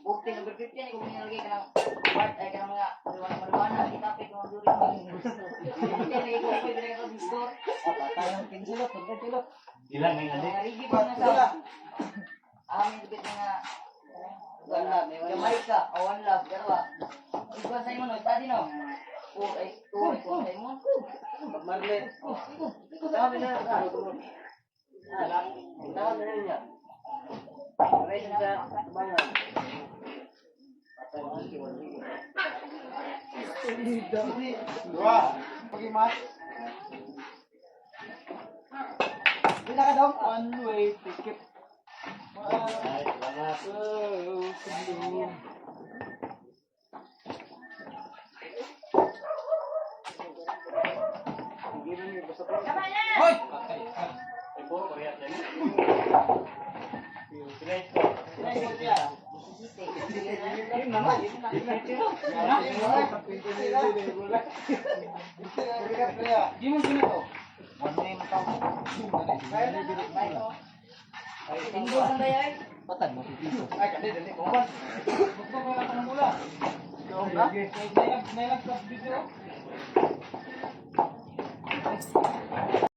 Bukti number 15 ay kung nilagay ka ng part ay ka ng mga marijuana, itapit ng duri mo. Hindi, nilagay ko ako yung ka ng store. Tayong pinsulot, pinsulot. Ilan ang andi? Narigi pa na sa amin dubit nga one love, Jamaica, one love, dalawa. Ikaw sa imo no, tadi no. O ay tuwa ko sa imo. Marlet. Dami na. Dami na niya. Ready na mga. Dua. Pagimas. Bila ka daw? One way ticket. Ay, salamat. Hoy! Ay, puro parehas yan. Sila ito. Tinggo sa dayay. Patan mo piso. Ay, dali. Kuman. Bukto ko lang ng mula. Nailag sa video.